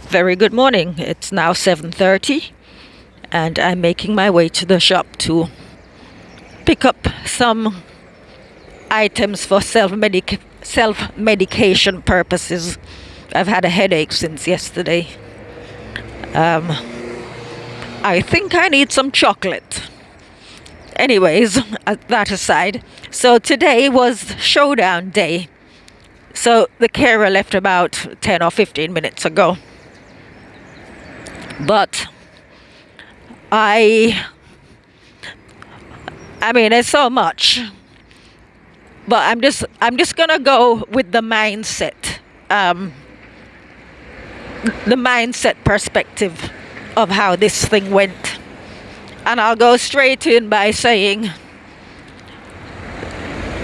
Very good morning. It's now 7:30 and I'm making my way to the shop to pick up some items for self-medication purposes. I've had a headache since yesterday. I think I need some chocolate. Anyways, that aside, so today was showdown day. So the carer left about 10 or 15 minutes ago. But I mean, there's so much. But I'm just gonna go with the mindset perspective of how this thing went. And I'll go straight in by saying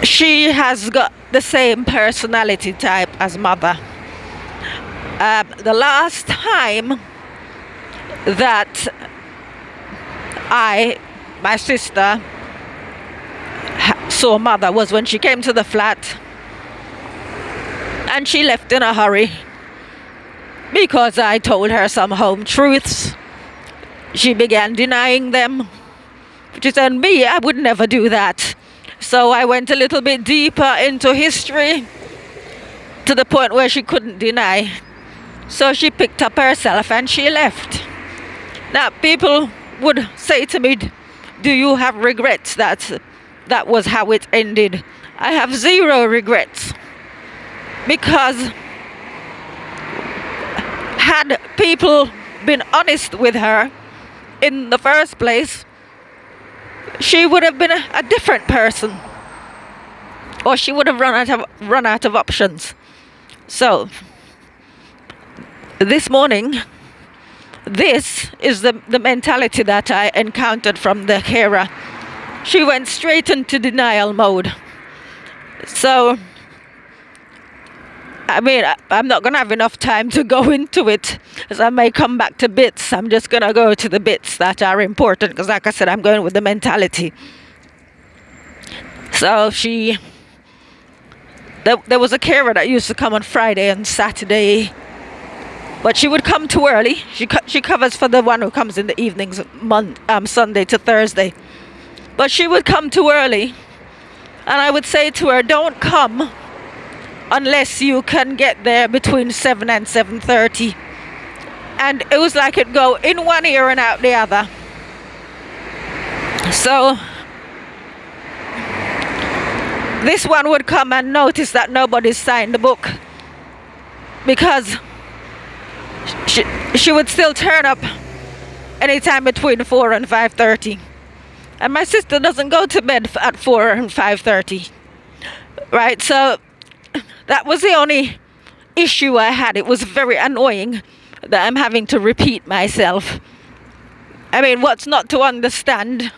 she has got the same personality type as mother. The last time that my sister saw mother was when she came to the flat and she left in a hurry because I told her some home truths. She began denying them. She said, me, I would never do that. So I went a little bit deeper into history to the point where she couldn't deny. So she picked up herself and she left. Now, people would say to me, do you have regrets that was how it ended? I have zero regrets. Because had people been honest with her in the first place, she would have been a different person. Or she would have run out of options. So, this morning, this is the mentality that I encountered from the carer. She went straight into denial mode. So, I mean, I'm not going to have enough time to go into it, as I may come back to bits. I'm just going to go to the bits that are important, because like I said, I'm going with the mentality. So there was a carer that used to come on Friday and Saturday, but she would come too early. She covers for the one who comes in the evenings, Sunday to Thursday. But she would come too early, and I would say to her, don't come unless you can get there between 7 and 7:30. And it was like it'd go in one ear and out the other. So this one would come and notice that nobody's signed the book, because she would still turn up anytime between 4 and 5:30. And my sister doesn't go to bed at 4 and 5:30. Right? So that was the only issue I had. It was very annoying that I'm having to repeat myself. I mean, what's not to understand?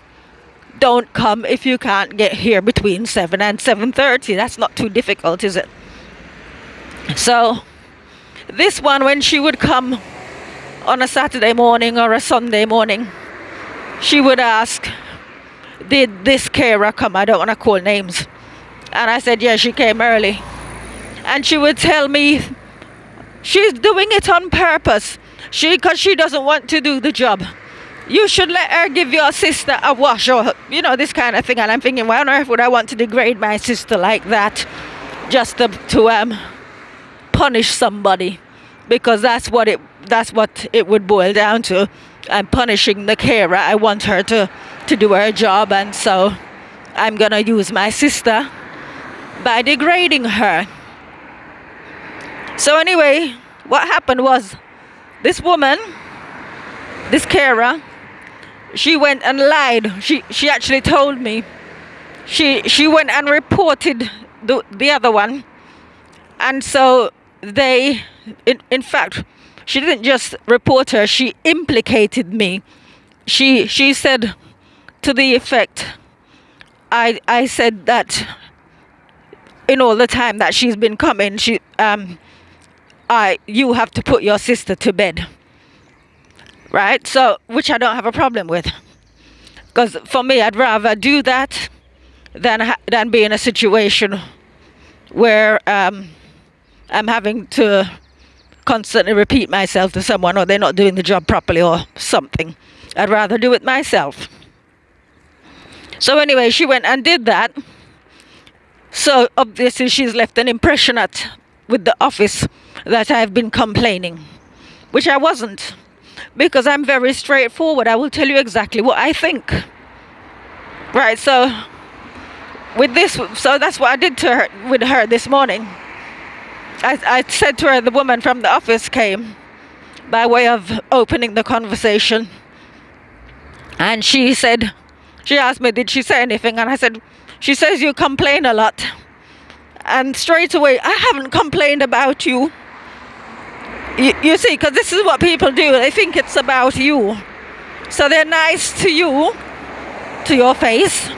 Don't come if you can't get here between 7 and 7:30. That's not too difficult, is it? So this one, when she would come on a Saturday morning or a Sunday morning, she would ask, did this carer come? I don't want to call names. And I said, yeah, she came early. And she would tell me she's doing it on purpose, because she doesn't want to do the job. You should let her give your sister a wash, or this kind of thing. And I'm thinking, why on earth would I want to degrade my sister like that, just to punish somebody? Because that's what it would boil down to. I'm punishing the carer. I want her to do her job, and so I'm gonna use my sister by degrading her. So anyway, what happened was, this woman, this carer, she went and lied. She actually told me. She went and reported the other one. And so they, in fact, she didn't just report her, she implicated me. She said to the effect, I said that in all the time that she's been coming, you have to put your sister to bed. Right? So, which I don't have a problem with. Because for me, I'd rather do that than be in a situation where I'm having to constantly repeat myself to someone, or they're not doing the job properly or something. I'd rather do it myself. So anyway, she went and did that. So obviously she's left an impression with the office that I've been complaining, which I wasn't, because I'm very straightforward. I will tell you exactly what I think. Right, so that's what I did with her this morning. I said to her, the woman from the office came by way of opening the conversation, and she asked me, did she say anything? And I said, she says you complain a lot. And straight away, I haven't complained about you. You see, because this is what people do. They think it's about you. So they're nice to you, to your face.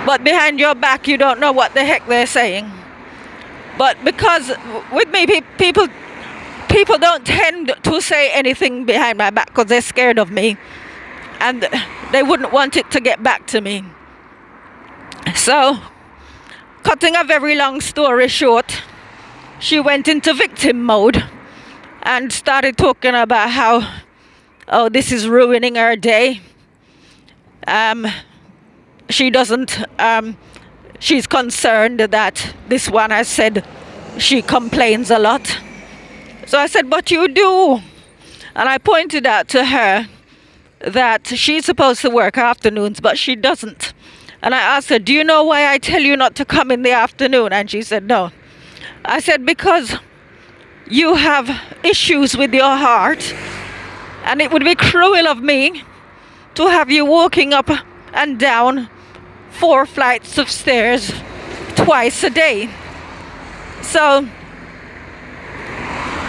But behind your back, you don't know what the heck they're saying. But because with me, people don't tend to say anything behind my back because they're scared of me. And they wouldn't want it to get back to me. So, cutting a very long story short, she went into victim mode and started talking about how, oh, this is ruining her day. She's concerned that this one has said she complains a lot. So I said, but you do. And I pointed out to her that she's supposed to work afternoons, but she doesn't. And I asked her, do you know why I tell you not to come in the afternoon? And she said, no. I said, because you have issues with your heart, and it would be cruel of me to have you walking up and down 4 flights of stairs twice a day. So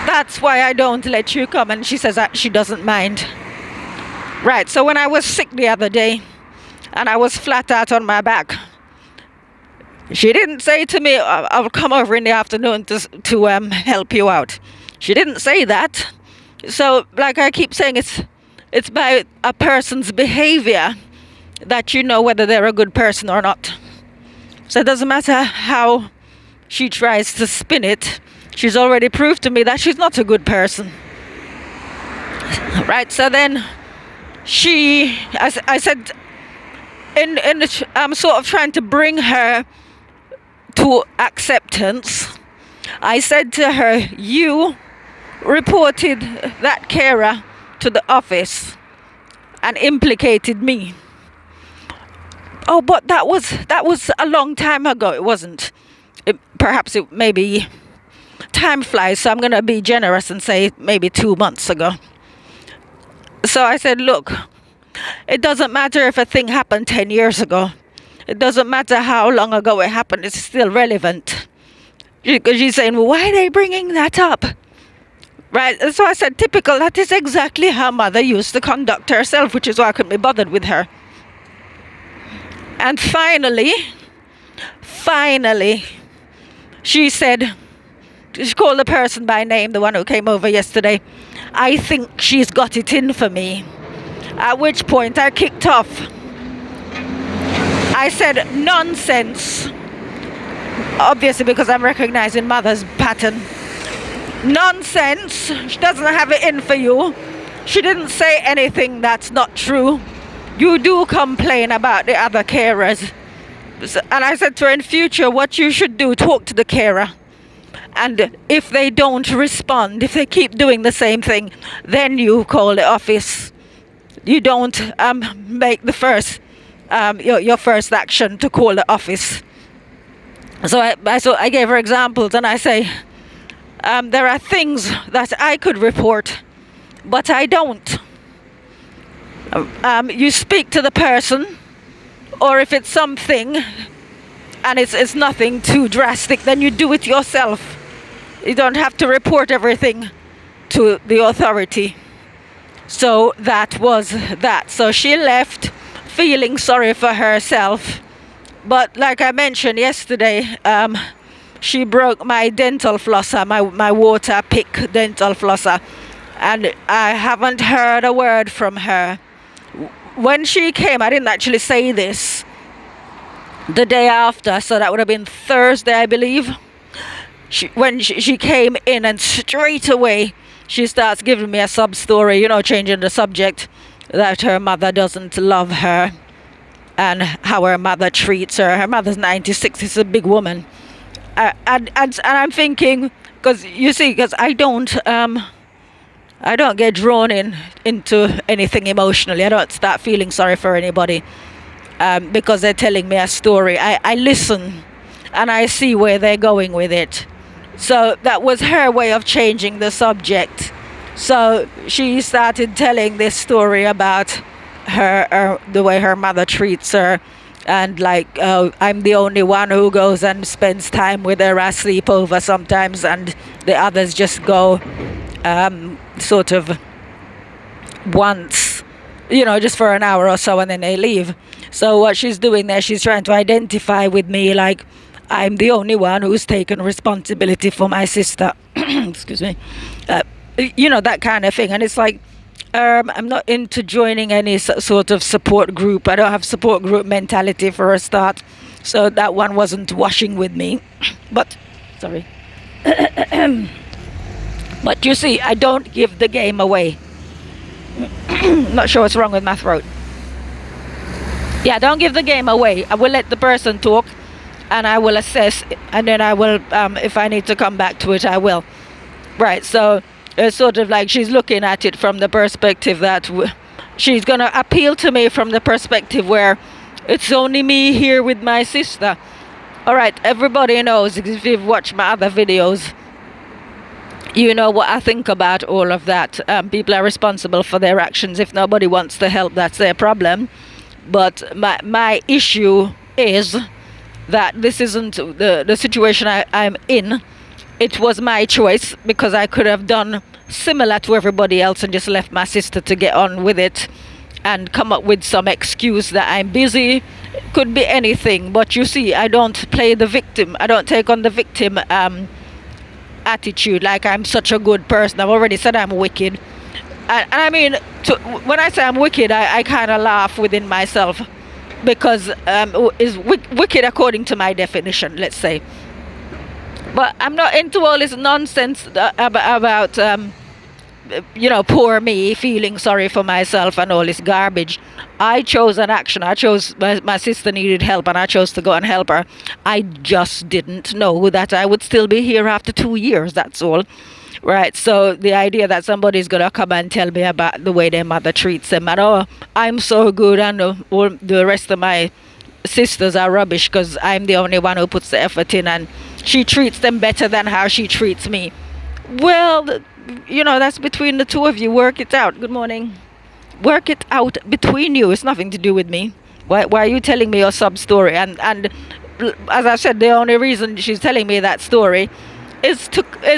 that's why I don't let you come. And she says that she doesn't mind. Right, so when I was sick the other day and I was flat out on my back, she didn't say to me, I'll come over in the afternoon to help you out. She didn't say that. So like I keep saying, it's by a person's behavior that you know whether they're a good person or not. So it doesn't matter how she tries to spin it. She's already proved to me that she's not a good person. Right, so then I said, I'm sort of trying to bring her to acceptance. I said to her, you reported that carer to the office and implicated me. Oh, but that was a long time ago. It wasn't. Perhaps it maybe time flies, so I'm going to be generous and say maybe 2 months ago. So I said, look, it doesn't matter if a thing happened 10 years ago. It doesn't matter how long ago it happened. It's still relevant. Because she's saying, well, why are they bringing that up? Right? So I said, typical. That is exactly how mother used to conduct herself, which is why I couldn't be bothered with her. And finally, she said, she called the person by name, the one who came over yesterday. I think she's got it in for me. At which point I kicked off. I said, nonsense. Obviously because I'm recognizing mother's pattern. Nonsense. She doesn't have it in for you. She didn't say anything that's not true. You do complain about the other carers. And I said to her, in future, what you should do, talk to the carer. And if they don't respond, if they keep doing the same thing, then you call the office. You don't make the first your first action to call the office. So I gave her examples, and I say there are things that I could report, but I don't. You speak to the person, or if it's something and it's nothing too drastic, then you do it yourself. You don't have to report everything to the authority. So that was that. So she left feeling sorry for herself. But like I mentioned yesterday, she broke my dental flosser, my water pick dental flosser. And I haven't heard a word from her. When she came, I didn't actually say this. The day after, so that would have been Thursday, I believe. she came in, and straight away she starts giving me a sub story, changing the subject, that her mother doesn't love her and how her mother treats her. Her mother's 96. She's a big woman. And I'm thinking, because I don't get drawn into anything emotionally. I don't start feeling sorry for anybody because they're telling me a story. I listen and I see where they're going with it. So that was her way of changing the subject. So she started telling this story about her the way her mother treats her, and I'm the only one who goes and spends time with her. I sleep over sometimes, and the others just go sort of once, just for an hour or so, and then they leave. So what she's doing there, she's trying to identify with me, like I'm the only one who's taken responsibility for my sister. Excuse me. That kind of thing. And it's like, I'm not into joining any sort of support group. I don't have support group mentality for a start. So that one wasn't washing with me. But, sorry. But you see, I don't give the game away. Not sure what's wrong with my throat. Yeah, don't give the game away. I will let the person talk, and I will assess, and then I will, if I need to come back to it, I will. Right, so it's sort of like she's looking at it from the perspective that she's going to appeal to me from the perspective where it's only me here with my sister. All right, everybody knows, if you've watched my other videos, you know what I think about all of that. People are responsible for their actions. If nobody wants to help, that's their problem. But my issue is that this isn't the situation I'm in. It was my choice, because I could have done similar to everybody else and just left my sister to get on with it and come up with some excuse that I'm busy. It could be anything. But you see, I don't play the victim. I don't take on the victim attitude like I'm such a good person. I've already said I'm wicked. And I mean, when I say I'm wicked, I kind of laugh within myself, because is wicked according to my definition, let's say. But I'm not into all this nonsense about poor me, feeling sorry for myself and all this garbage. I chose an action. I chose, my sister needed help, and I chose to go and help her. I just didn't know that I would still be here after 2 years, that's all. Right, so the idea that somebody's going to come and tell me about the way their mother treats them, and I'm so good, and all the rest of my sisters are rubbish because I'm the only one who puts the effort in, and she treats them better than how she treats me. Well, that's between the two of you. Work it out. Good morning. Work it out between you. It's nothing to do with me. Why are you telling me your sub story? And as I said, the only reason she's telling me that story is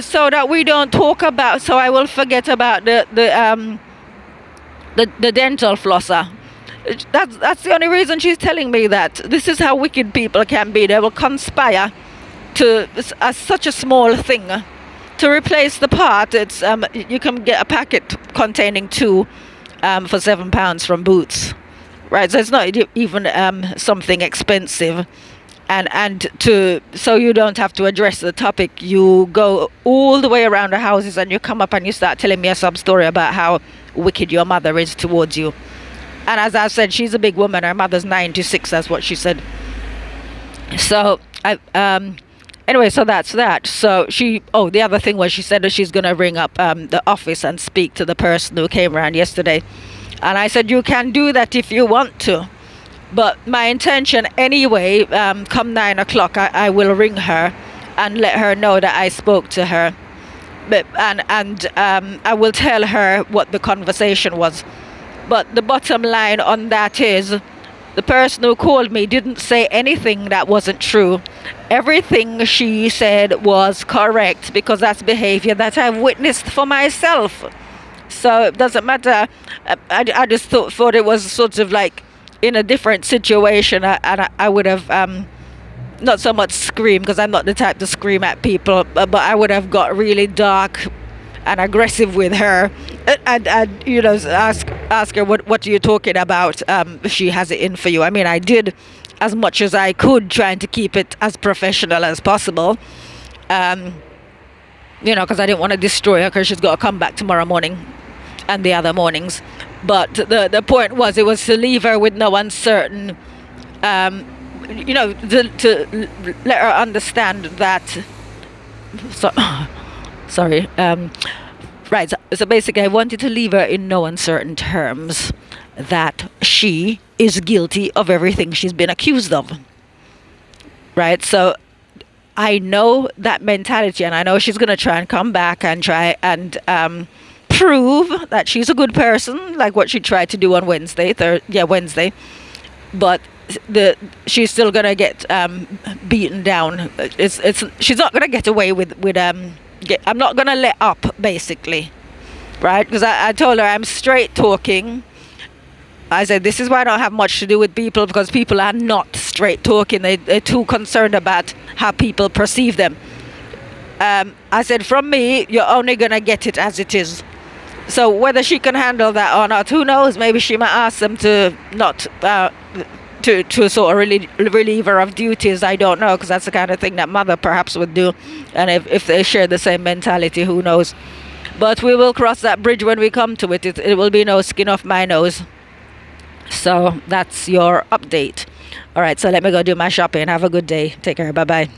so that we don't talk about. So I will forget about the dental flosser. That's the only reason she's telling me that. This is how wicked people can be. They will conspire to such a small thing. To replace the part, it's you can get a packet containing 2 for £7 from Boots, right? So it's not even something expensive, and so you don't have to address the topic. You go all the way around the houses, and you come up and you start telling me a sub story about how wicked your mother is towards you. And as I said, she's a big woman. Her mother's 96. That's what she said. So anyway, so that's that. So the other thing was, she said that she's going to ring up the office and speak to the person who came around yesterday. And I said, you can do that if you want to. But my intention anyway, come 9 o'clock, I will ring her and let her know that I spoke to her. And I will tell her what the conversation was. But the bottom line on that is, the person who called me didn't say anything that wasn't true. Everything she said was correct, because that's behavior that I've witnessed for myself. So it doesn't matter. I just thought it was sort of like in a different situation, and I would have not so much scream, because I'm not the type to scream at people, but I would have got really dark and aggressive with her, and ask her what are you talking about. She has it in for you. I mean, I did as much as I could, trying to keep it as professional as possible, Because I didn't want to destroy her because she's got to come back tomorrow morning and the other mornings. But the point was, it was to leave her with no uncertain, to let her understand that. Sorry. Right. So basically, I wanted to leave her in no uncertain terms that she is guilty of everything she's been accused of. Right. So I know that mentality, and I know she's going to try and come back and try and prove that she's a good person, like what she tried to do on Wednesday. But she's still going to get beaten down. She's not going to get away with I'm not going to let up, basically, right? Because I told her I'm straight talking. I said, this is why I don't have much to do with people, because people are not straight talking. They're too concerned about how people perceive them. I said, from me, you're only going to get it as it is. So whether she can handle that or not, who knows? Maybe she might ask them to not, to sort of relieve her of duties. I don't know, because that's the kind of thing that mother perhaps would do. And if they share the same mentality, who knows? But we will cross that bridge when we come to it. It will be no skin off my nose. So that's your update. All right, so let me go do my shopping. Have a good day. Take care. Bye-bye.